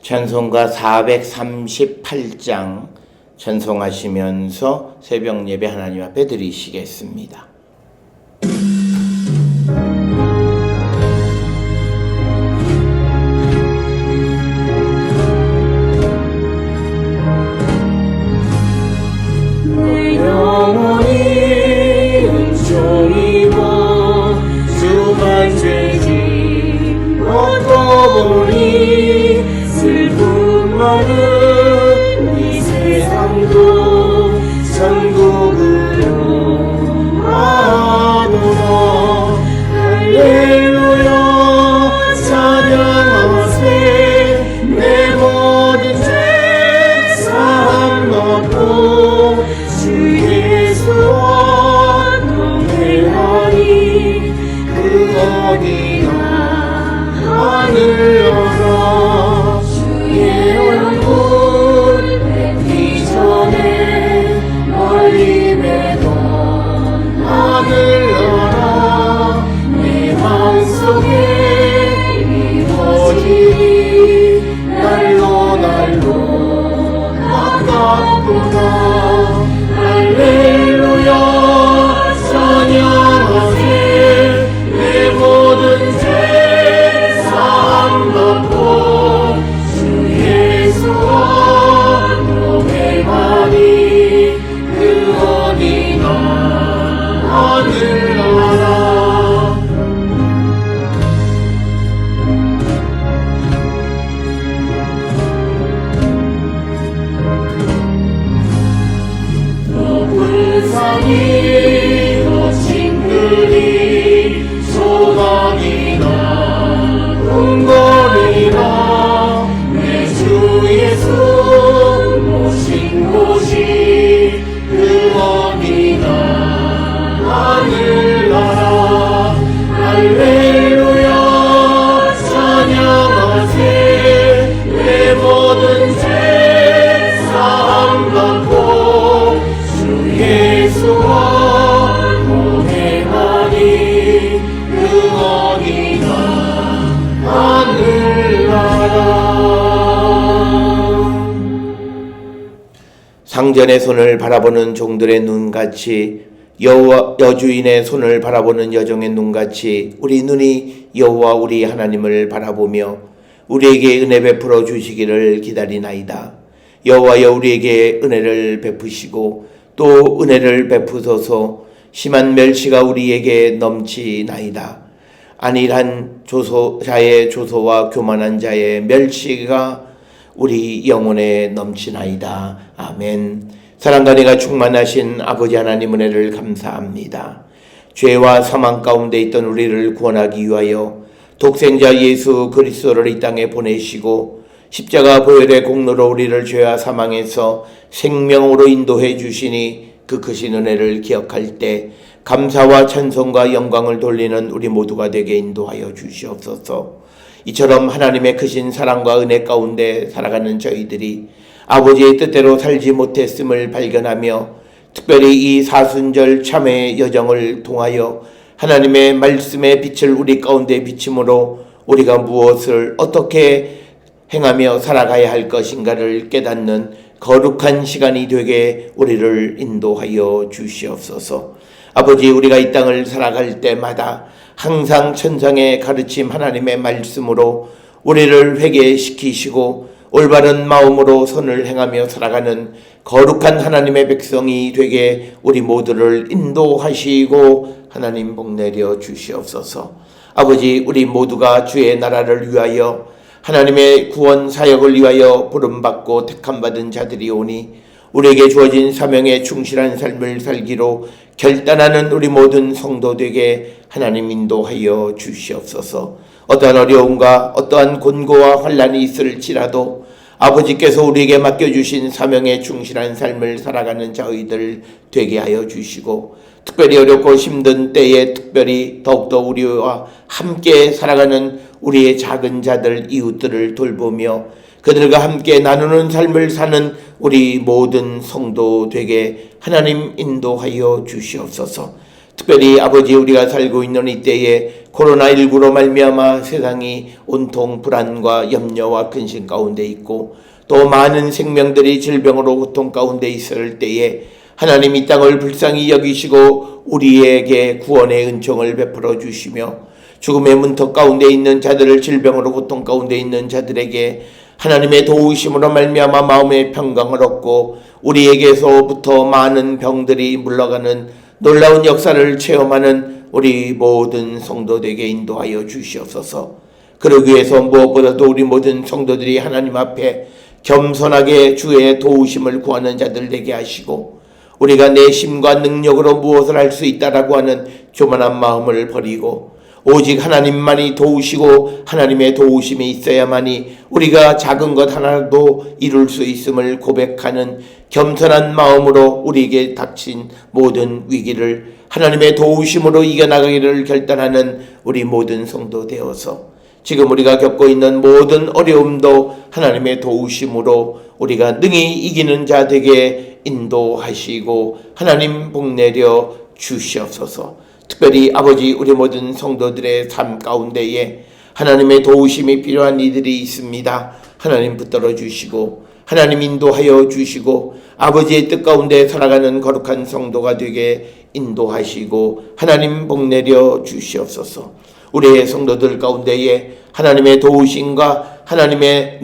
찬송가 438장 찬송하시면서 새벽 예배 하나님 앞에 드리시겠습니다. 내 영혼이 은총입어 주만 죄지 얻고 보니 슬픔 많은 이 세상도 천국으로 와노라. 할렐루야 찬양하세. 내 모든 죄 사함 받고 주 예수와 동행하니 그 어디나 하늘 나라. 주의 얼굴 뵙기 전에 멀리 뵈던 하늘 나라 내 마음속에 이루어지니 날로 날로 가깝구나. 할렐루야 찬양하세. 내 모든 죄 사함 받고 주 예수와 동행하니 그 어디나 하늘나라. 불쌍히 친구들이 소망이나 꿈거리나 내 주 예수 모신 곳이 그 어디나 하늘나라. 할렐루야 찬양하세. 내 모든 죄 사함 받고 예수와 동행하니 그 어디나 하늘나라. 상전의 손을 바라보는 종들의 눈같이 여주인의 손을 바라보는 여종의 눈같이 우리 눈이 여호와 우리 하나님을 바라보며 우리에게 은혜 베풀어 주시기를 기다리나이다. 여호와여 우리에게 은혜를 베푸시고 또 은혜를 베푸소서. 심한 멸시가 우리에게 넘치나이다. 안일한 자의 조소와 교만한 자의 멸시가 우리 영혼에 넘치나이다. 아멘. 사랑과 은혜가 충만하신 아버지 하나님 은혜를 감사합니다. 죄와 사망 가운데 있던 우리를 구원하기 위하여 독생자 예수 그리스도를 이 땅에 보내시고 십자가 보혈의 공로로 우리를 죄와 사망에서 생명으로 인도해 주시니 그 크신 은혜를 기억할 때 감사와 찬송과 영광을 돌리는 우리 모두가 되게 인도하여 주시옵소서. 이처럼 하나님의 크신 사랑과 은혜 가운데 살아가는 저희들이 아버지의 뜻대로 살지 못했음을 발견하며 특별히 이 사순절 참회의 여정을 통하여 하나님의 말씀의 빛을 우리 가운데 비침으로 우리가 무엇을 어떻게 행하며 살아가야 할 것인가를 깨닫는 거룩한 시간이 되게 우리를 인도하여 주시옵소서. 아버지, 우리가 이 땅을 살아갈 때마다 항상 천상의 가르침 하나님의 말씀으로 우리를 회개시키시고 올바른 마음으로 선을 행하며 살아가는 거룩한 하나님의 백성이 되게 우리 모두를 인도하시고 하나님 복내려 주시옵소서. 아버지, 우리 모두가 주의 나라를 위하여 하나님의 구원 사역을 위하여 부름받고 택함받은 자들이 오니 우리에게 주어진 사명에 충실한 삶을 살기로 결단하는 우리 모든 성도 되게 하나님 인도하여 주시옵소서. 어떠한 어려움과 어떠한 곤고와 환난이 있을지라도 아버지께서 우리에게 맡겨주신 사명에 충실한 삶을 살아가는 저희들 되게 하여 주시고 특별히 어렵고 힘든 때에 특별히 더욱더 우리와 함께 살아가는 우리의 작은 자들 이웃들을 돌보며 그들과 함께 나누는 삶을 사는 우리 모든 성도 되게 하나님 인도하여 주시옵소서. 특별히 아버지, 우리가 살고 있는 이때에 코로나19로 말미암아 세상이 온통 불안과 염려와 근심 가운데 있고 또 많은 생명들이 질병으로 고통 가운데 있을 때에 하나님 이 땅을 불쌍히 여기시고 우리에게 구원의 은총을 베풀어 주시며 죽음의 문턱 가운데 있는 자들을 질병으로 고통 가운데 있는 자들에게 하나님의 도우심으로 말미암아 마음의 평강을 얻고 우리에게서부터 많은 병들이 물러가는 놀라운 역사를 체험하는 우리 모든 성도들에게 인도하여 주시옵소서. 그러기 위해서 무엇보다도 우리 모든 성도들이 하나님 앞에 겸손하게 주의 도우심을 구하는 자들 되게 하시고 우리가 내 힘과 능력으로 무엇을 할 수 있다라고 하는 교만한 마음을 버리고 오직 하나님만이 도우시고 하나님의 도우심이 있어야만이 우리가 작은 것 하나도 이룰 수 있음을 고백하는 겸손한 마음으로 우리에게 닥친 모든 위기를 하나님의 도우심으로 이겨나가기를 결단하는 우리 모든 성도 되어서 지금 우리가 겪고 있는 모든 어려움도 하나님의 도우심으로 우리가 능히 이기는 자 되게 인도하시고 하나님 복내려 주시옵소서. 특별히 아버지 우리 모든 성도들의 삶 가운데에 하나님의 도우심이 필요한 이들이 있습니다. 하나님 붙들어 주시고 하나님 인도하여 주시고 아버지의 뜻 가운데 살아가는 거룩한 성도가 되게 인도하시고 하나님 복내려 주시옵소서. 우리의 성도들 가운데에 하나님의 도우심과 하나님의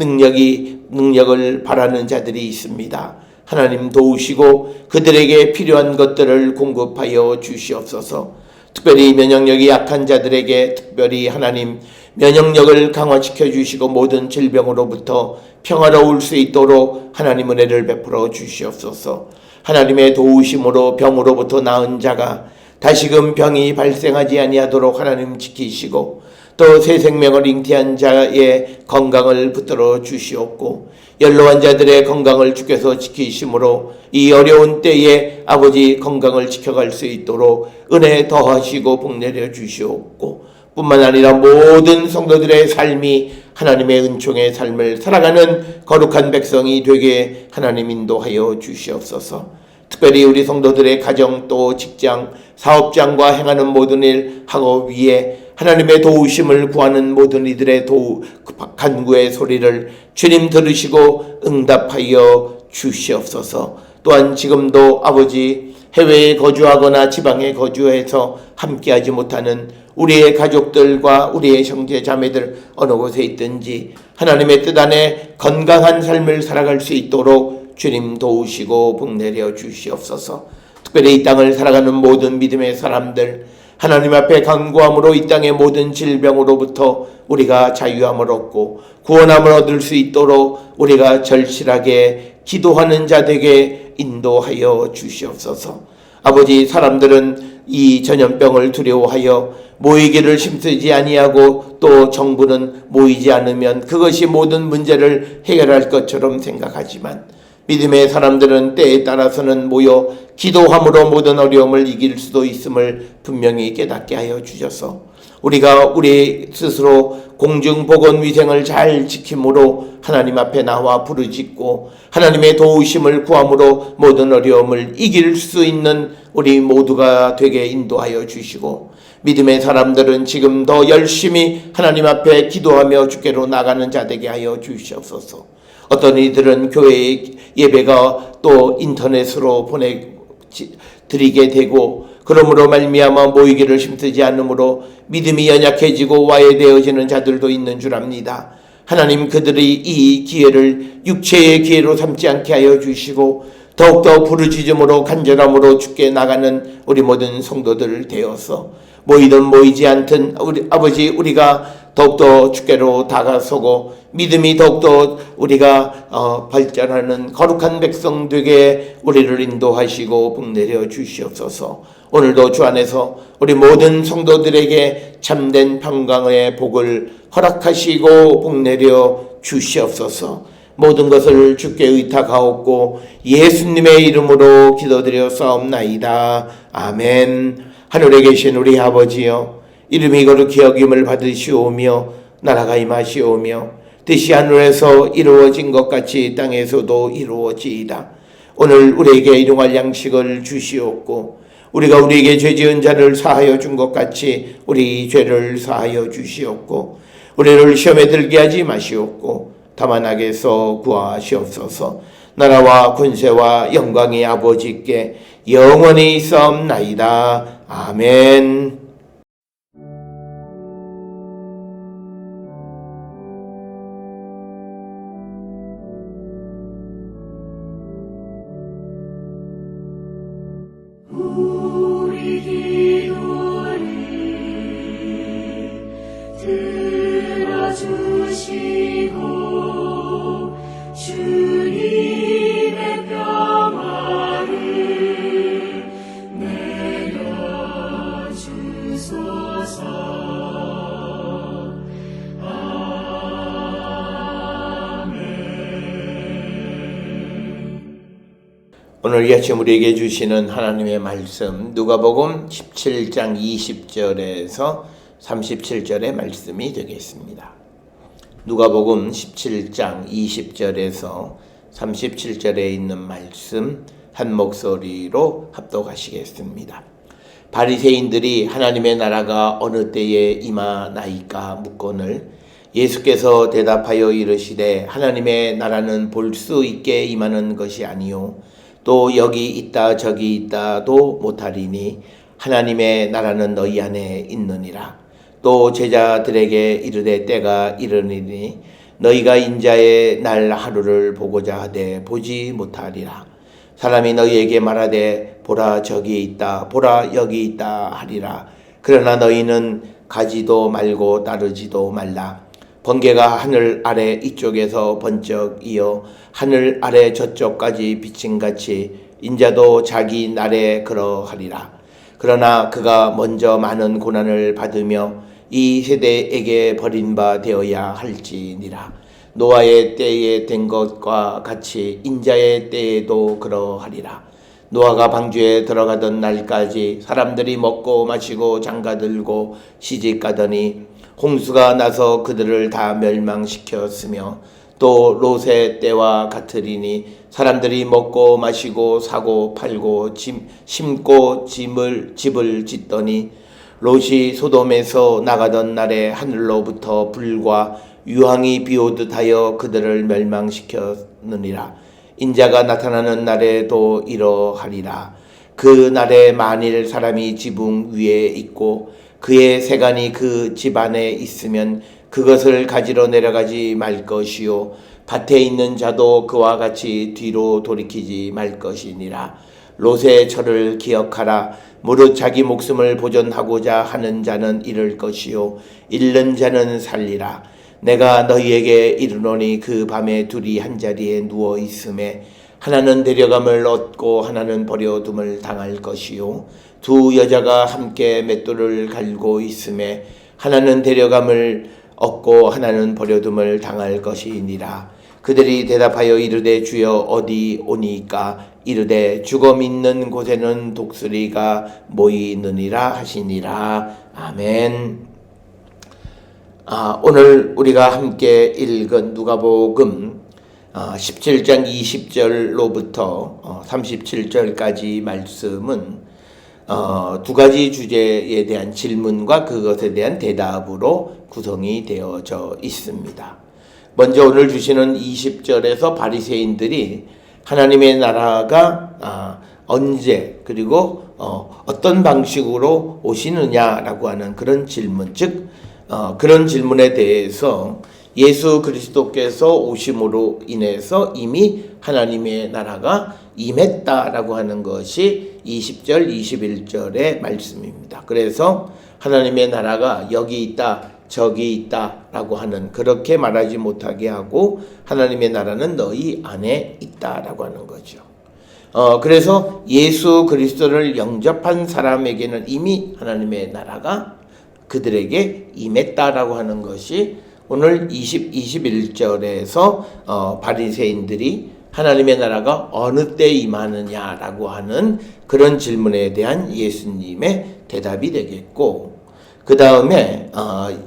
능력을 바라는 자들이 있습니다. 하나님 도우시고 그들에게 필요한 것들을 공급하여 주시옵소서. 특별히 면역력이 약한 자들에게 특별히 하나님 면역력을 강화시켜 주시고 모든 질병으로부터 평화로울 수 있도록 하나님 은혜를 베풀어 주시옵소서. 하나님의 도우심으로 병으로부터 나은 자가 다시금 병이 발생하지 아니하도록 하나님 지키시고 또 새 생명을 잉태한 자의 건강을 붙들어 주시옵고 연로한 자들의 건강을 주께서 지키심으로 이 어려운 때에 아버지 건강을 지켜갈 수 있도록 은혜 더하시고 복내려 주시옵고 뿐만 아니라 모든 성도들의 삶이 하나님의 은총의 삶을 살아가는 거룩한 백성이 되게 하나님 인도하여 주시옵소서. 특별히 우리 성도들의 가정 또 직장 사업장과 행하는 모든 일 학업 위에 하나님의 도우심을 구하는 모든 이들의 간구의 소리를 주님 들으시고 응답하여 주시옵소서. 또한 지금도 아버지 해외에 거주하거나 지방에 거주해서 함께하지 못하는 우리의 가족들과 우리의 형제 자매들 어느 곳에 있든지 하나님의 뜻 안에 건강한 삶을 살아갈 수 있도록 주님 도우시고 복내려 주시옵소서. 특별히 이 땅을 살아가는 모든 믿음의 사람들 하나님 앞에 간구함으로 이 땅의 모든 질병으로부터 우리가 자유함을 얻고 구원함을 얻을 수 있도록 우리가 절실하게 기도하는 자들에게 인도하여 주시옵소서. 아버지 사람들은 이 전염병을 두려워하여 모이기를 힘쓰지 아니하고 또 정부는 모이지 않으면 그것이 모든 문제를 해결할 것처럼 생각하지만 믿음의 사람들은 때에 따라서는 모여 기도함으로 모든 어려움을 이길 수도 있음을 분명히 깨닫게 하여 주셔서 우리가 우리 스스로 공중보건위생을 잘 지킴으로 하나님 앞에 나와 부르짖고 하나님의 도우심을 구함으로 모든 어려움을 이길 수 있는 우리 모두가 되게 인도하여 주시고 믿음의 사람들은 지금 더 열심히 하나님 앞에 기도하며 주께로 나가는 자 되게 하여 주시옵소서. 어떤 이들은 교회 예배가 또 인터넷으로 보내드리게 되고 그러므로 말미암아 모이기를 힘쓰지 않으므로 믿음이 연약해지고 와해되어지는 자들도 있는 줄 압니다. 하나님 그들이 이 기회를 육체의 기회로 삼지 않게 하여 주시고 더욱더 부르짖음으로 간절함으로 주께 나가는 우리 모든 성도들 되어서 모이든 모이지 않든 우리 아버지 우리가 더욱더 주께로 다가서고 믿음이 더욱더 우리가 발전하는 거룩한 백성 되게 우리를 인도하시고 복내려 주시옵소서. 오늘도 주 안에서 우리 모든 성도들에게 참된 평강의 복을 허락하시고 복내려 주시옵소서. 모든 것을 주께 의탁하옵고 예수님의 이름으로 기도드려 싸움나이다. 아멘. 하늘에 계신 우리 아버지여, 이름이 거룩히 여김을 받으시오며 나라가 임하시오며 뜻이 하늘에서 이루어진 것 같이 땅에서도 이루어지이다. 오늘 우리에게 일용할 양식을 주시옵고 우리가 우리에게 죄 지은 자를 사하여 준 것 같이 우리 죄를 사하여 주시옵고 우리를 시험에 들게 하지 마시옵고 다만 악에서 구하시옵소서. 나라와 권세와 영광이 아버지께 영원히 있사옵나이다. 아멘. 우리 기도를 들어주시고 주님의 평화를 내려주소서. 오늘 이 아침 우리에게 주시는 하나님의 말씀 누가복음 17장 20절에서 37절의 말씀이 되겠습니다. 누가복음 17장 20절에서 37절에 있는 말씀 한 목소리로 합독하시겠습니다. 바리새인들이 하나님의 나라가 어느 때에 임하나이까 묻거늘 예수께서 대답하여 이르시되 하나님의 나라는 볼 수 있게 임하는 것이 아니요 또 여기 있다 저기 있다도 못하리니 하나님의 나라는 너희 안에 있느니라. 또 제자들에게 이르되 때가 이르니니 너희가 인자의 날 하루를 보고자 하되 보지 못하리라. 사람이 너희에게 말하되 보라 저기 있다 보라 여기 있다 하리라. 그러나 너희는 가지도 말고 따르지도 말라. 번개가 하늘 아래 이쪽에서 번쩍 이어 하늘 아래 저쪽까지 비침같이 인자도 자기 날에 그러하리라. 그러나 그가 먼저 많은 고난을 받으며 이 세대에게 버림바 되어야 할지니라. 노아의 때에 된 것과 같이 인자의 때에도 그러하리라. 노아가 방주에 들어가던 날까지 사람들이 먹고 마시고 장가들고 시집가더니 홍수가 나서 그들을 다 멸망시켰으며 또 롯의 때와 같으리니 사람들이 먹고 마시고 사고 팔고 심고 집을 짓더니 롯이 소돔에서 나가던 날에 하늘로부터 불과 유황이 비오듯 하여 그들을 멸망시켰느니라. 인자가 나타나는 날에도 이러하리라. 그 날에 만일 사람이 지붕 위에 있고 그의 세간이 그 집 안에 있으면 그것을 가지러 내려가지 말 것이요 밭에 있는 자도 그와 같이 뒤로 돌이키지 말 것이니라. 롯의 철을 기억하라. 무릇 자기 목숨을 보존하고자 하는 자는 잃을 것이요 잃는 자는 살리라. 내가 너희에게 이르노니 그 밤에 둘이 한 자리에 누워 있음에 하나는 데려감을 얻고 하나는 버려둠을 당할 것이요 두 여자가 함께 맷돌을 갈고 있음에 하나는 데려감을 얻고 하나는 버려둠을 당할 것이니라. 그들이 대답하여 이르되 주여 어디 오니까 이르되 죽음 있는 곳에는 독수리가 모이느니라 하시니라. 아멘. 오늘 우리가 함께 읽은 누가복음 17장 20절로부터 37절까지 말씀은 두 가지 주제에 대한 질문과 그것에 대한 대답으로 구성이 되어져 있습니다. 먼저 오늘 주시는 20절에서 바리새인들이 하나님의 나라가 언제 그리고 어떤 방식으로 오시느냐라고 하는 그런 질문, 즉 그런 질문에 대해서 예수 그리스도께서 오심으로 인해서 이미 하나님의 나라가 임했다라고 하는 것이 20절, 21절의 말씀입니다. 그래서 하나님의 나라가 여기 있다, 저기 있다라고 하는 그렇게 말하지 못하게 하고 하나님의 나라는 너희 안에 있다라고 하는 거죠. 그래서 예수 그리스도를 영접한 사람에게는 이미 하나님의 나라가 그들에게 임했다라고 하는 것이 오늘 21절에서 바리새인들이 하나님의 나라가 어느 때 임하느냐라고 하는 그런 질문에 대한 예수님의 대답이 되겠고, 그 다음에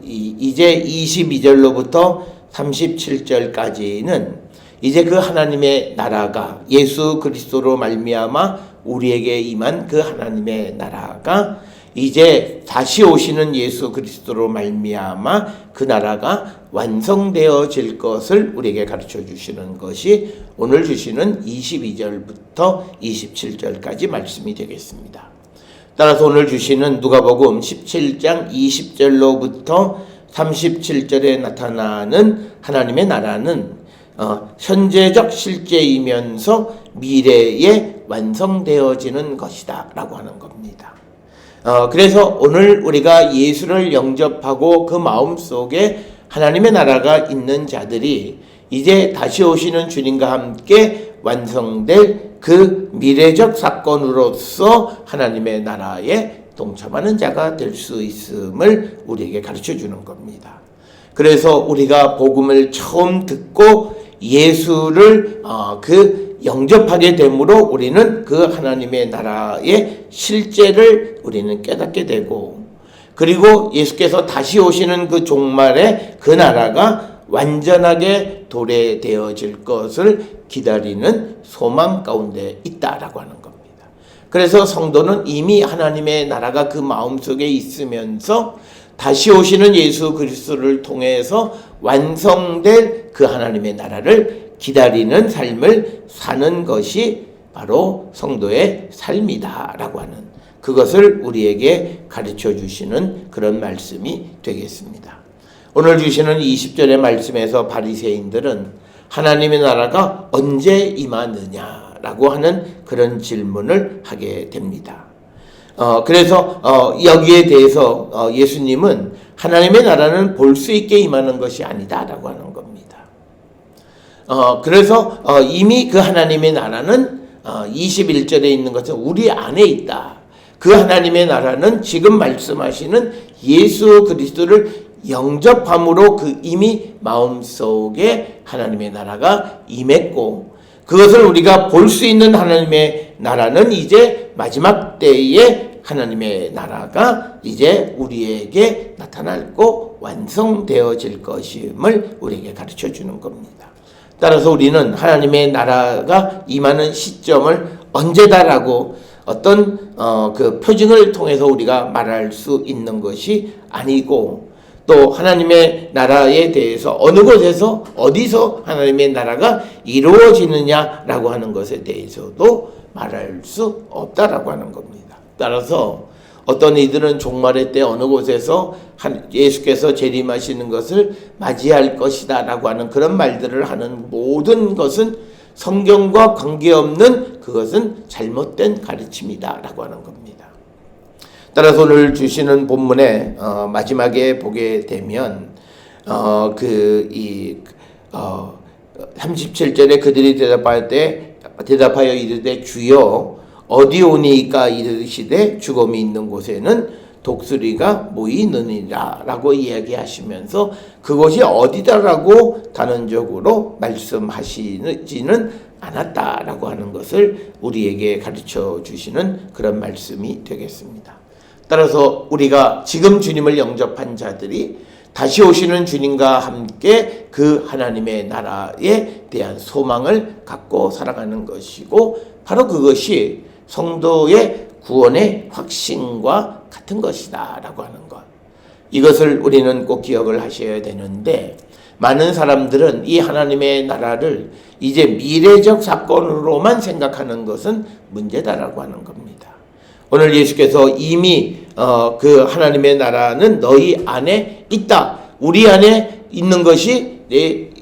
이제 22절로부터 37절까지는 이제 그 하나님의 나라가 예수 그리스도로 말미암아 우리에게 임한 그 하나님의 나라가 이제 다시 오시는 예수 그리스도로 말미암아 그 나라가 완성되어질 것을 우리에게 가르쳐 주시는 것이 오늘 주시는 22절부터 27절까지 말씀이 되겠습니다. 따라서 오늘 주시는 누가복음 17장 20절로부터 37절에 나타나는 하나님의 나라는 현재적 실제이면서 미래에 완성되어지는 것이다 라고 하는 겁니다. 그래서 오늘 우리가 예수를 영접하고 그 마음속에 하나님의 나라가 있는 자들이 이제 다시 오시는 주님과 함께 완성될 그 미래적 사건으로서 하나님의 나라에 동참하는 자가 될 수 있음을 우리에게 가르쳐 주는 겁니다. 그래서 우리가 복음을 처음 듣고 예수를 영접하게 되므로 우리는 그 하나님의 나라의 실제를 우리는 깨닫게 되고, 그리고 예수께서 다시 오시는 그 종말에 그 나라가 완전하게 도래되어질 것을 기다리는 소망 가운데 있다라고 하는 겁니다. 그래서 성도는 이미 하나님의 나라가 그 마음속에 있으면서 다시 오시는 예수 그리스도를 통해서 완성될 그 하나님의 나라를 기다리는 삶을 사는 것이 바로 성도의 삶이다라고 하는, 그것을 우리에게 가르쳐 주시는 그런 말씀이 되겠습니다. 오늘 주시는 20절의 말씀에서 바리새인들은 하나님의 나라가 언제 임하느냐라고 하는 그런 질문을 하게 됩니다. 그래서 여기에 대해서 예수님은 하나님의 나라는 볼 수 있게 임하는 것이 아니다라고 하는 겁니다. 그래서 이미 그 하나님의 나라는 21절에 있는 것은 우리 안에 있다. 그 하나님의 나라는 지금 말씀하시는 예수 그리스도를 영접함으로 그 이미 마음속에 하나님의 나라가 임했고, 그것을 우리가 볼 수 있는 하나님의 나라는 이제 마지막 때에 하나님의 나라가 이제 우리에게 나타나고 완성되어질 것임을 우리에게 가르쳐 주는 겁니다. 따라서 우리는 하나님의 나라가 임하는 시점을 언제다라고 어떤 그 표징을 통해서 우리가 말할 수 있는 것이 아니고, 또 하나님의 나라에 대해서 어느 곳에서 어디서 하나님의 나라가 이루어지느냐라고 하는 것에 대해서도 말할 수 없다라고 하는 겁니다. 따라서 어떤 이들은 종말의 때 어느 곳에서 예수께서 재림하시는 것을 맞이할 것이다 라고 하는 그런 말들을 하는 모든 것은 성경과 관계없는, 그것은 잘못된 가르침이다 라고 하는 겁니다. 따라서 오늘 주시는 본문의 마지막에 보게 되면 37절에 그들이 대답하여 이르되 주여 어디 오니까 이르시되 죽음이 있는 곳에는 독수리가 모이느니라 라고 이야기하시면서 그것이 어디다라고 단언적으로 말씀하시지는 않았다라고 하는 것을 우리에게 가르쳐 주시는 그런 말씀이 되겠습니다. 따라서 우리가 지금 주님을 영접한 자들이 다시 오시는 주님과 함께 그 하나님의 나라에 대한 소망을 갖고 살아가는 것이고, 바로 그것이 성도의 구원의 확신과 같은 것이다 라고 하는 것, 이것을 우리는 꼭 기억을 하셔야 되는데, 많은 사람들은 이 하나님의 나라를 이제 미래적 사건으로만 생각하는 것은 문제다라고 하는 겁니다. 오늘 예수께서 이미 그 하나님의 나라는 너희 안에 있다. 우리 안에 있는 것이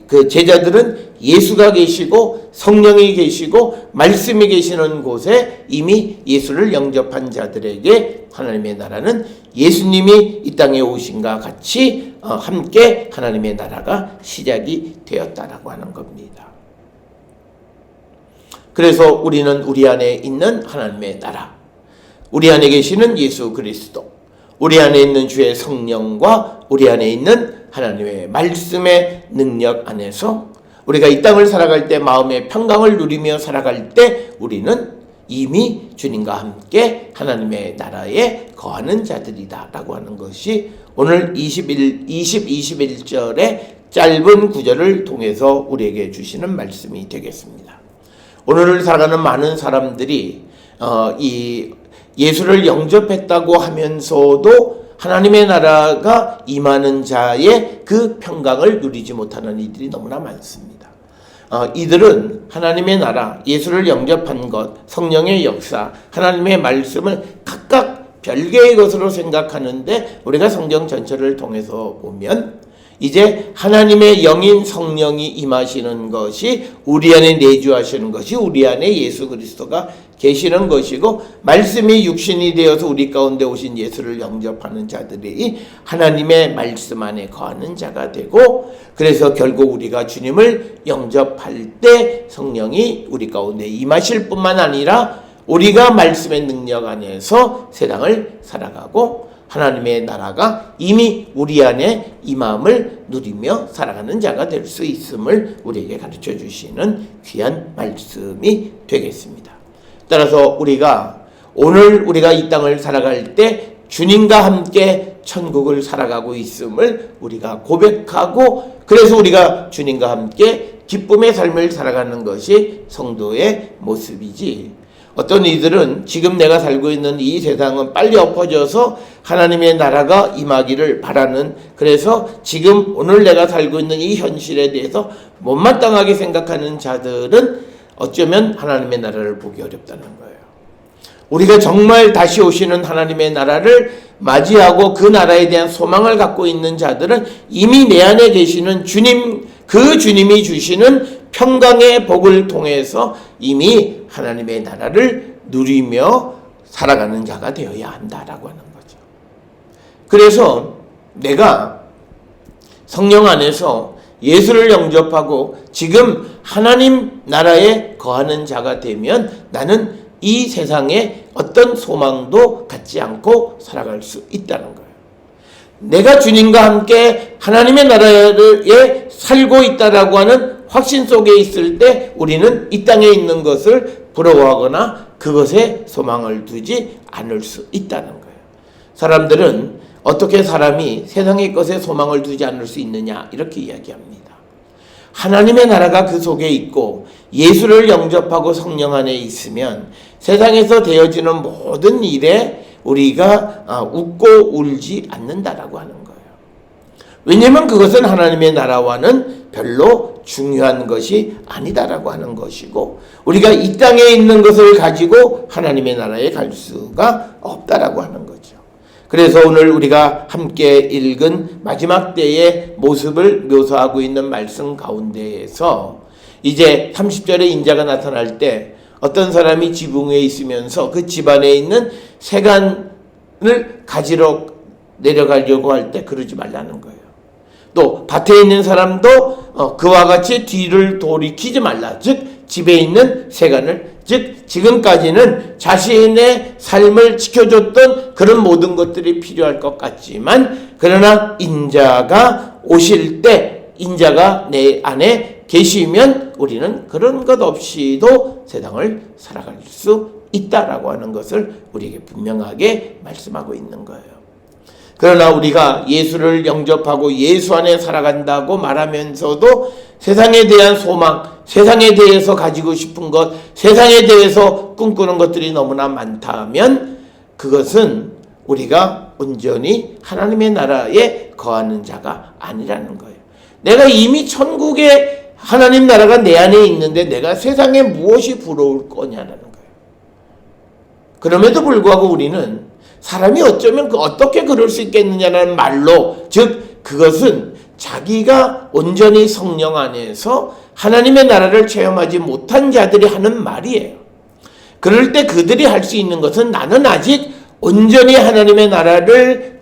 그 제자들은 예수가 계시고 성령이 계시고 말씀이 계시는 곳에 이미 예수를 영접한 자들에게 하나님의 나라는 예수님이 이 땅에 오신과 같이 함께 하나님의 나라가 시작이 되었다라고 하는 겁니다. 그래서 우리는 우리 안에 있는 하나님의 나라, 우리 안에 계시는 예수 그리스도, 우리 안에 있는 주의 성령과 우리 안에 있는 하나님의 말씀의 능력 안에서 우리가 이 땅을 살아갈 때 마음의 평강을 누리며 살아갈 때 우리는 이미 주님과 함께 하나님의 나라에 거하는 자들이다 라고 하는 것이 오늘 21절의 짧은 구절을 통해서 우리에게 주시는 말씀이 되겠습니다. 오늘을 살아가는 많은 사람들이 이 예수를 영접했다고 하면서도 하나님의 나라가 임하는 자의 그 평강을 누리지 못하는 이들이 너무나 많습니다. 이들은 하나님의 나라, 예수를 영접한 것, 성령의 역사, 하나님의 말씀을 각각 별개의 것으로 생각하는데, 우리가 성경 전체를 통해서 보면 이제 하나님의 영인 성령이 임하시는 것이, 우리 안에 내주하시는 것이, 우리 안에 예수 그리스도가 계시는 것이고, 말씀이 육신이 되어서 우리 가운데 오신 예수를 영접하는 자들이 하나님의 말씀 안에 거하는 자가 되고, 그래서 결국 우리가 주님을 영접할 때 성령이 우리 가운데 임하실 뿐만 아니라 우리가 말씀의 능력 안에서 세상을 살아가고 하나님의 나라가 이미 우리 안에 임함을 누리며 살아가는 자가 될 수 있음을 우리에게 가르쳐 주시는 귀한 말씀이 되겠습니다. 따라서 우리가 오늘 우리가 이 땅을 살아갈 때 주님과 함께 천국을 살아가고 있음을 우리가 고백하고, 그래서 우리가 주님과 함께 기쁨의 삶을 살아가는 것이 성도의 모습이지, 어떤 이들은 지금 내가 살고 있는 이 세상은 빨리 엎어져서 하나님의 나라가 임하기를 바라는, 그래서 지금 오늘 내가 살고 있는 이 현실에 대해서 못마땅하게 생각하는 자들은 어쩌면 하나님의 나라를 보기 어렵다는 거예요. 우리가 정말 다시 오시는 하나님의 나라를 맞이하고 그 나라에 대한 소망을 갖고 있는 자들은 이미 내 안에 계시는 주님, 그 주님이 주시는 평강의 복을 통해서 이미 하나님의 나라를 누리며 살아가는 자가 되어야 한다라고 하는 거죠. 그래서 내가 성령 안에서 예수를 영접하고 지금 하나님 나라에 거하는 자가 되면 나는 이 세상에 어떤 소망도 갖지 않고 살아갈 수 있다는 거예요. 내가 주님과 함께 하나님의 나라에 살고 있다라고 하는 확신 속에 있을 때 우리는 이 땅에 있는 것을 부러워하거나 그것에 소망을 두지 않을 수 있다는 거예요. 사람들은 어떻게 사람이 세상의 것에 소망을 두지 않을 수 있느냐 이렇게 이야기합니다. 하나님의 나라가 그 속에 있고 예수를 영접하고 성령 안에 있으면 세상에서 되어지는 모든 일에 우리가 웃고 울지 않는다라고 하는 거예요. 왜냐하면 그것은 하나님의 나라와는 별로 중요한 것이 아니다라고 하는 것이고, 우리가 이 땅에 있는 것을 가지고 하나님의 나라에 갈 수가 없다라고 하는 거죠. 그래서 오늘 우리가 함께 읽은 마지막 때의 모습을 묘사하고 있는 말씀 가운데에서 이제 30절에 인자가 나타날 때 어떤 사람이 지붕 위에 있으면서 그 집안에 있는 세간을 가지러 내려가려고 할 때 그러지 말라는 거예요. 또 밭에 있는 사람도 그와 같이 뒤를 돌이키지 말라. 즉 집에 있는 세간을, 즉 지금까지는 자신의 삶을 지켜줬던 그런 모든 것들이 필요할 것 같지만, 그러나 인자가 오실 때 인자가 내 안에 계시면 우리는 그런 것 없이도 세상을 살아갈 수 있다라고 하는 것을 우리에게 분명하게 말씀하고 있는 거예요. 그러나 우리가 예수를 영접하고 예수 안에 살아간다고 말하면서도 세상에 대한 소망, 세상에 대해서 가지고 싶은 것, 세상에 대해서 꿈꾸는 것들이 너무나 많다면 그것은 우리가 온전히 하나님의 나라에 거하는 자가 아니라는 거예요. 내가 이미 천국에 하나님 나라가 내 안에 있는데 내가 세상에 무엇이 부러울 거냐라는 거예요. 그럼에도 불구하고 우리는 사람이 어쩌면 어떻게 그럴 수 있겠느냐는 말로, 즉 그것은 자기가 온전히 성령 안에서 하나님의 나라를 체험하지 못한 자들이 하는 말이에요. 그럴 때 그들이 할 수 있는 것은 나는 아직 온전히 하나님의 나라를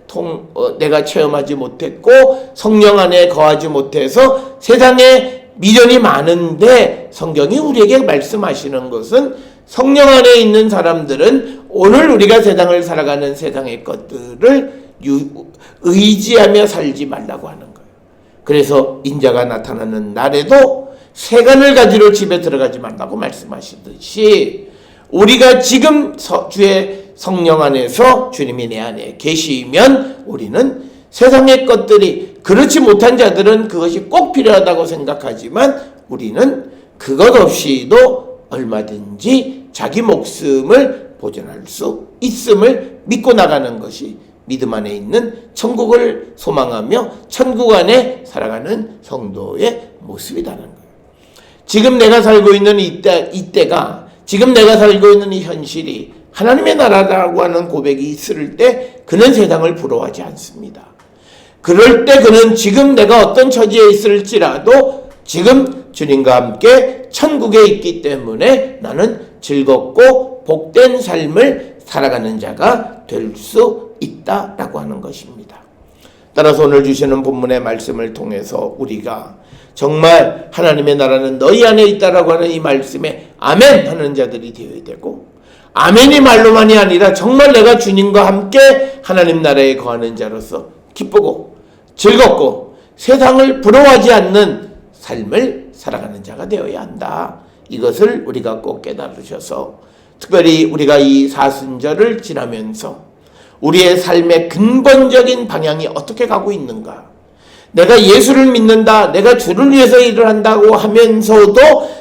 내가 체험하지 못했고 성령 안에 거하지 못해서 세상에 미련이 많은데, 성경이 우리에게 말씀하시는 것은 성령 안에 있는 사람들은 오늘 우리가 세상을 살아가는 세상의 것들을 의지하며 살지 말라고 하는 거예요. 그래서 인자가 나타나는 날에도 세간을 가지러 집에 들어가지 말라고 말씀하시듯이, 우리가 지금 주의 성령 안에서 주님이 내 안에 계시면 우리는 세상의 것들이, 그렇지 못한 자들은 그것이 꼭 필요하다고 생각하지만 우리는 그것 없이도 얼마든지 자기 목숨을 보존할 수 있음을 믿고 나가는 것이 믿음 안에 있는 천국을 소망하며 천국 안에 살아가는 성도의 모습이라는 거예요. 지금 내가 살고 있는 이때가, 지금 내가 살고 있는 이 현실이 하나님의 나라라고 하는 고백이 있을 때 그는 세상을 부러워하지 않습니다. 그럴 때 그는 지금 내가 어떤 처지에 있을지라도 지금 주님과 함께 천국에 있기 때문에 나는 즐겁고 복된 삶을 살아가는 자가 될 수 있다라고 하는 것입니다. 따라서 오늘 주시는 본문의 말씀을 통해서 우리가 정말 하나님의 나라는 너희 안에 있다라고 하는 이 말씀에 아멘 하는 자들이 되어야 되고, 아멘이 말로만이 아니라 정말 내가 주님과 함께 하나님 나라에 거하는 자로서 기쁘고 즐겁고 세상을 부러워하지 않는 삶을 살아가는 자가 되어야 한다. 이것을 우리가 꼭 깨달으셔서 특별히 우리가 이 사순절을 지나면서 우리의 삶의 근본적인 방향이 어떻게 가고 있는가, 내가 예수를 믿는다, 내가 주를 위해서 일을 한다고 하면서도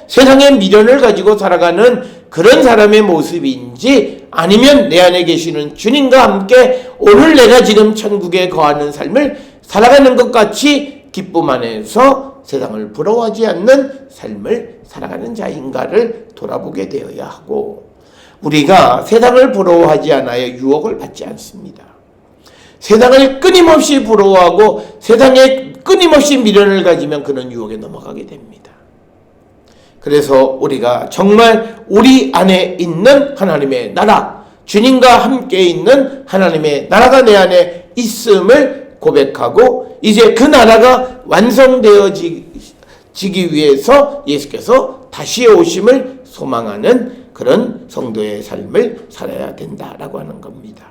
세상의 미련을 가지고 살아가는 그런 사람의 모습인지, 아니면 내 안에 계시는 주님과 함께 오늘 내가 지금 천국에 거하는 삶을 살아가는 것 같이 기쁨 안에서 세상을 부러워하지 않는 삶을 살아가는 자인가를 돌아보게 되어야 하고, 우리가 세상을 부러워하지 않아야 유혹을 받지 않습니다. 세상을 끊임없이 부러워하고 세상에 끊임없이 미련을 가지면 그런 유혹에 넘어가게 됩니다. 그래서 우리가 정말 우리 안에 있는 하나님의 나라, 주님과 함께 있는 하나님의 나라가 내 안에 있음을 고백하고, 이제 그 나라가 완성되어지기 위해서 예수께서 다시 오심을 소망하는 그런 성도의 삶을 살아야 된다라고 하는 겁니다.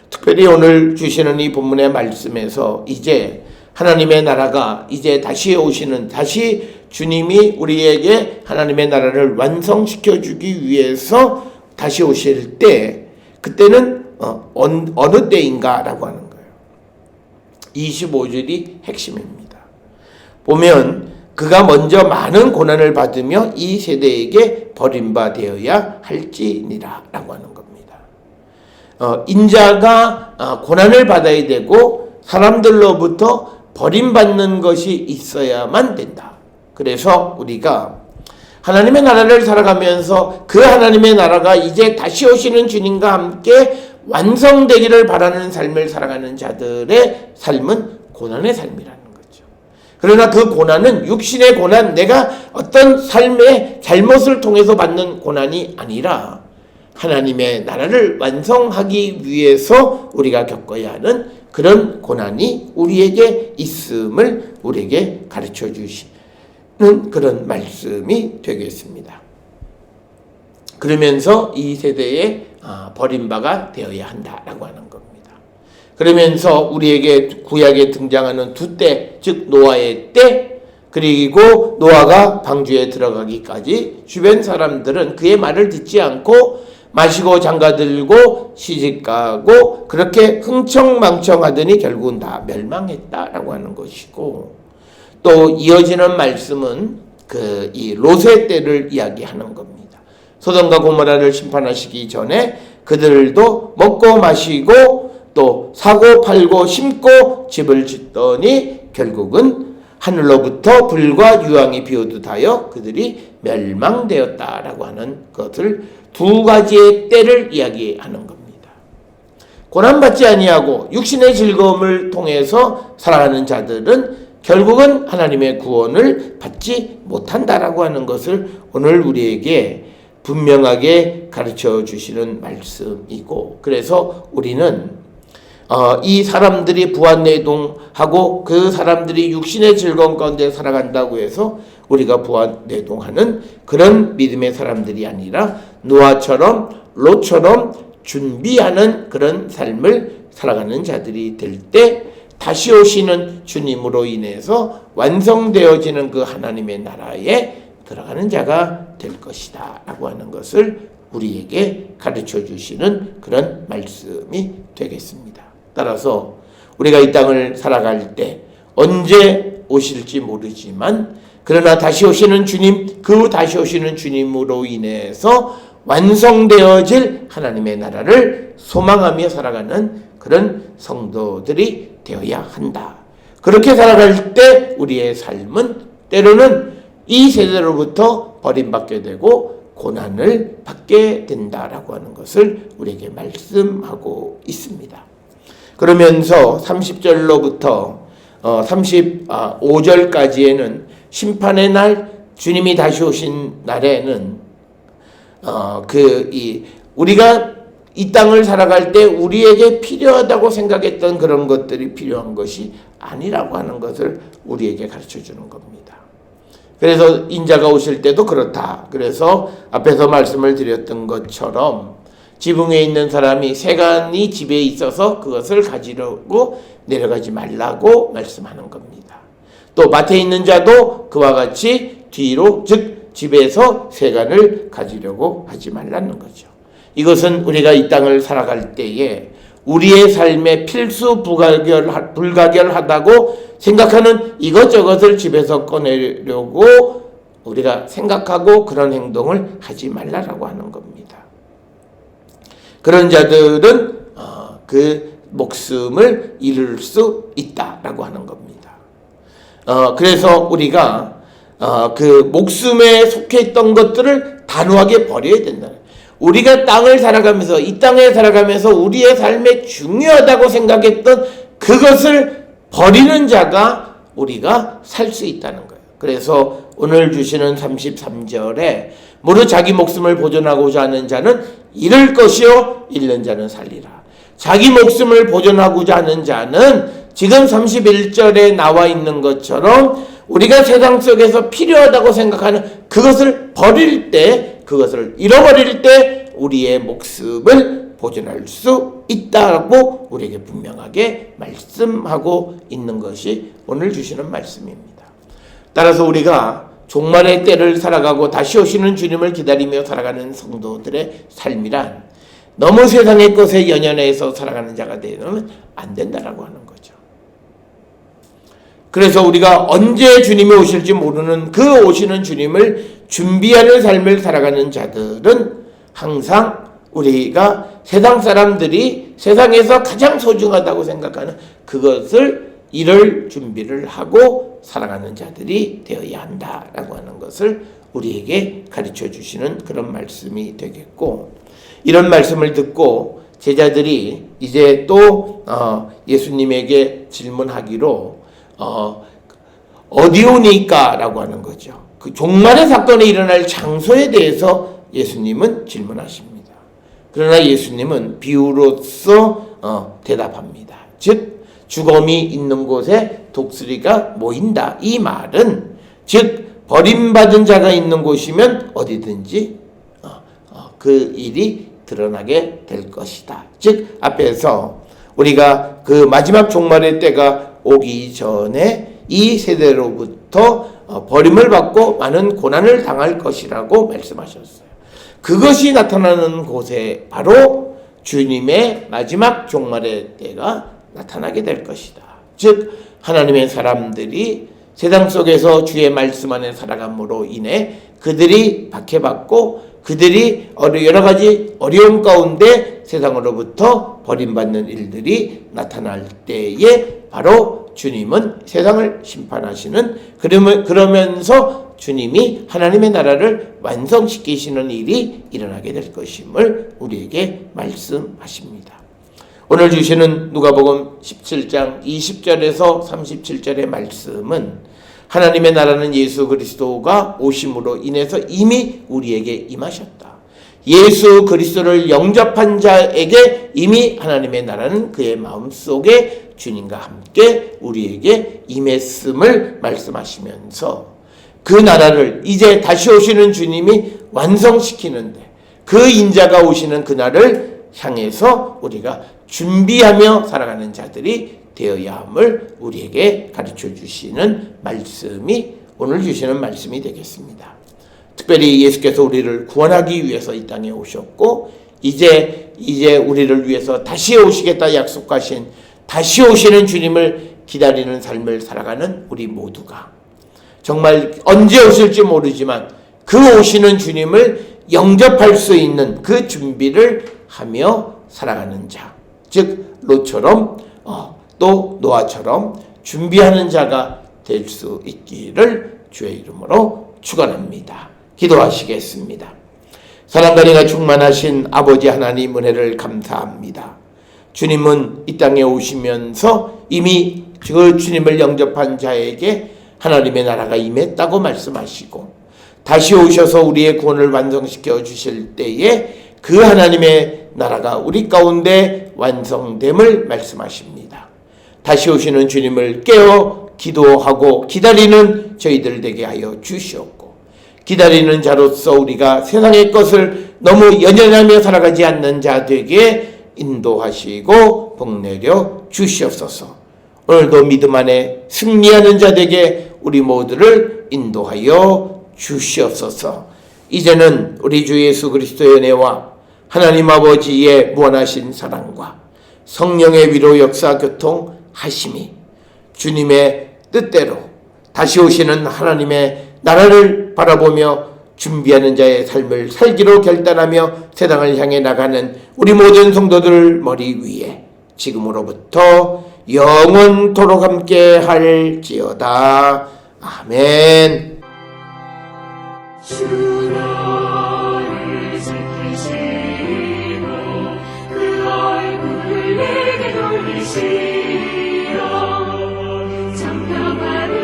특별히 오늘 주시는 이 본문의 말씀에서 이제 하나님의 나라가 이제 다시 오시는, 다시 주님이 우리에게 하나님의 나라를 완성시켜 주기 위해서 다시 오실 때, 그때는 어느 때인가라고 하는 거예요. 25절이 핵심입니다. 보면 그가 먼저 많은 고난을 받으며 이 세대에게 버림받아야 할지니라 라고 하는 겁니다. 인자가 고난을 받아야 되고 사람들로부터 버림받는 것이 있어야만 된다. 그래서 우리가 하나님의 나라를 살아가면서 그 하나님의 나라가 이제 다시 오시는 주님과 함께 완성되기를 바라는 삶을 살아가는 자들의 삶은 고난의 삶이라는 거죠. 그러나 그 고난은 육신의 고난, 내가 어떤 삶의 잘못을 통해서 받는 고난이 아니라 하나님의 나라를 완성하기 위해서 우리가 겪어야 하는 그런 고난이 우리에게 있음을 우리에게 가르쳐 주시는 그런 말씀이 되겠습니다. 그러면서 이 세대에 버림바가 되어야 한다라고 하는 겁니다. 그러면서 우리에게 구약에 등장하는 두 때, 즉 노아의 때, 그리고 노아가 방주에 들어가기까지 주변 사람들은 그의 말을 듣지 않고 마시고 장가들고 시집가고 그렇게 흥청망청하더니 결국은 다 멸망했다라고 하는 것이고, 또 이어지는 말씀은 이 롯의 때를 이야기하는 겁니다. 소돔과 고모라를 심판하시기 전에 그들도 먹고 마시고 또 사고 팔고 심고 집을 짓더니 결국은 하늘로부터 불과 유황이 비오듯하여 그들이 멸망되었다라고 하는 것을 두 가지의 때를 이야기하는 겁니다. 고난받지 아니하고 육신의 즐거움을 통해서 살아가는 자들은 결국은 하나님의 구원을 받지 못한다라고 하는 것을 오늘 우리에게 분명하게 가르쳐 주시는 말씀이고, 그래서 우리는 이 사람들이 부활내동하고 그 사람들이 육신의 즐거움 가운데 살아간다고 해서 우리가 부활내동하는 그런 믿음의 사람들이 아니라 노아처럼 롯처럼 준비하는 그런 삶을 살아가는 자들이 될 때 다시 오시는 주님으로 인해서 완성되어지는 그 하나님의 나라에 들어가는 자가 될 것이다 라고 하는 것을 우리에게 가르쳐 주시는 그런 말씀이 되겠습니다. 따라서 우리가 이 땅을 살아갈 때 언제 오실지 모르지만 그러나 다시 오시는 주님, 그 다시 오시는 주님으로 인해서 완성되어질 하나님의 나라를 소망하며 살아가는 그런 성도들이 되어야 한다. 그렇게 살아갈 때 우리의 삶은 때로는 이 세대로부터 버림받게 되고 고난을 받게 된다라고 하는 것을 우리에게 말씀하고 있습니다. 그러면서 30절로부터 35절까지에는 심판의 날, 주님이 다시 오신 날에는 우리가 이 땅을 살아갈 때 우리에게 필요하다고 생각했던 그런 것들이 필요한 것이 아니라고 하는 것을 우리에게 가르쳐 주는 겁니다. 그래서 인자가 오실 때도 그렇다. 그래서 앞에서 말씀을 드렸던 것처럼 지붕에 있는 사람이 세간이 집에 있어서 그것을 가지려고 내려가지 말라고 말씀하는 겁니다. 또 밭에 있는 자도 그와 같이 뒤로, 즉 집에서 세간을 가지려고 하지 말라는 거죠. 이것은 우리가 이 땅을 살아갈 때에 우리의 삶에 필수 불가결하다고 생각하는 이것저것을 집에서 꺼내려고 우리가 생각하고 그런 행동을 하지 말라라고 하는 겁니다. 그런 자들은 그 목숨을 잃을 수 있다라고 하는 겁니다. 그래서 우리가 그 목숨에 속해 있던 것들을 단호하게 버려야 된다. 우리가 땅을 살아가면서 이 땅에 살아가면서 우리의 삶에 중요하다고 생각했던 그것을 버리는 자가 우리가 살 수 있다는 거예요. 그래서 오늘 주시는 33절에 무릇 자기 목숨을 보존하고자 하는 자는 잃을 것이요 잃는 자는 살리라. 자기 목숨을 보존하고자 하는 자는 지금 31절에 나와 있는 것처럼 우리가 세상 속에서 필요하다고 생각하는 그것을 버릴 때, 그것을 잃어버릴 때 우리의 목숨을 보존할 수 있다고 우리에게 분명하게 말씀하고 있는 것이 오늘 주시는 말씀입니다. 따라서 우리가 종말의 때를 살아가고 다시 오시는 주님을 기다리며 살아가는 성도들의 삶이란 너무 세상의 것에 연연해서 살아가는 자가 되면 안 된다라고 하는 거죠. 그래서 우리가 언제 주님이 오실지 모르는 그 오시는 주님을 준비하는 삶을 살아가는 자들은 항상 우리가 세상 사람들이 세상에서 가장 소중하다고 생각하는 그것을 잃을 준비를 하고 살아가는 자들이 되어야 한다라고 하는 것을 우리에게 가르쳐 주시는 그런 말씀이 되겠고, 이런 말씀을 듣고 제자들이 이제 또 예수님에게 질문하기로 어디 오니까? 라고 하는 거죠. 그 종말의 사건이 일어날 장소에 대해서 예수님은 질문하십니다. 그러나 예수님은 비유로서 대답합니다. 즉 주검이 있는 곳에 독수리가 모인다. 이 말은 즉 버림받은 자가 있는 곳이면 어디든지 그 일이 드러나게 될 것이다. 즉 앞에서 우리가 그 마지막 종말의 때가 오기 전에 이 세대로부터 버림을 받고 많은 고난을 당할 것이라고 말씀하셨어요. 그것이 나타나는 곳에 바로 주님의 마지막 종말의 때가 나타나게 될 것이다. 즉 하나님의 사람들이 세상 속에서 주의 말씀 안에 살아감으로 인해 그들이 박해받고 그들이 여러 가지 어려움 가운데 세상으로부터 버림받는 일들이 나타날 때에 바로 주님은 세상을 심판하시는, 그러면서 주님이 하나님의 나라를 완성시키시는 일이 일어나게 될 것임을 우리에게 말씀하십니다. 오늘 주시는 누가복음 17장 20절에서 37절의 말씀은 하나님의 나라는 예수 그리스도가 오심으로 인해서 이미 우리에게 임하셨다. 예수 그리스도를 영접한 자에게 이미 하나님의 나라는 그의 마음속에 주님과 함께 우리에게 임했음을 말씀하시면서 그 나라를 이제 다시 오시는 주님이 완성시키는데 그 인자가 오시는 그날을 향해서 우리가 준비하며 살아가는 자들이 되어야 함을 우리에게 가르쳐 주시는 말씀이 오늘 주시는 말씀이 되겠습니다. 특별히 예수께서 우리를 구원하기 위해서 이 땅에 오셨고 이제 우리를 위해서 다시 오시겠다 약속하신 다시 오시는 주님을 기다리는 삶을 살아가는 우리 모두가 정말 언제 오실지 모르지만 그 오시는 주님을 영접할 수 있는 그 준비를 하며 살아가는 자, 즉 롯처럼 또 노아처럼 준비하는 자가 될 수 있기를 주의 이름으로 축원합니다. 기도하시겠습니다. 사랑과 은혜가 충만하신 아버지 하나님 은혜를 감사합니다. 주님은 이 땅에 오시면서 이미 그 주님을 영접한 자에게 하나님의 나라가 임했다고 말씀하시고 다시 오셔서 우리의 구원을 완성시켜 주실 때에 그 하나님의 나라가 우리 가운데 완성됨을 말씀하십니다. 다시 오시는 주님을 깨어 기도하고 기다리는 저희들 되게 하여 주시옵고 기다리는 자로서 우리가 세상의 것을 너무 연연하며 살아가지 않는 자 되게 인도하시고 복내려 주시옵소서. 오늘도 믿음 안에 승리하는 자 되게 우리 모두를 인도하여 주시옵소서. 이제는 우리 주 예수 그리스도의 은혜와 하나님 아버지의 무한하신 사랑과 성령의 위로 역사 교통하심이 주님의 뜻대로 다시 오시는 하나님의 나라를 바라보며 준비하는 자의 삶을 살기로 결단하며 세상을 향해 나가는 우리 모든 성도들 머리 위에 지금으로부터 영원토록 함께 할지어다. 아멘. 주 너를 지키시고 그 얼굴을 내게 돌리시어 잠깐만은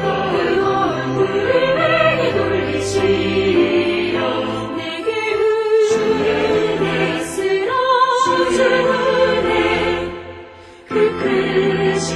그 얼굴을 내게 돌리시어 내게 은혜 쓰라 주 은혜 그 크신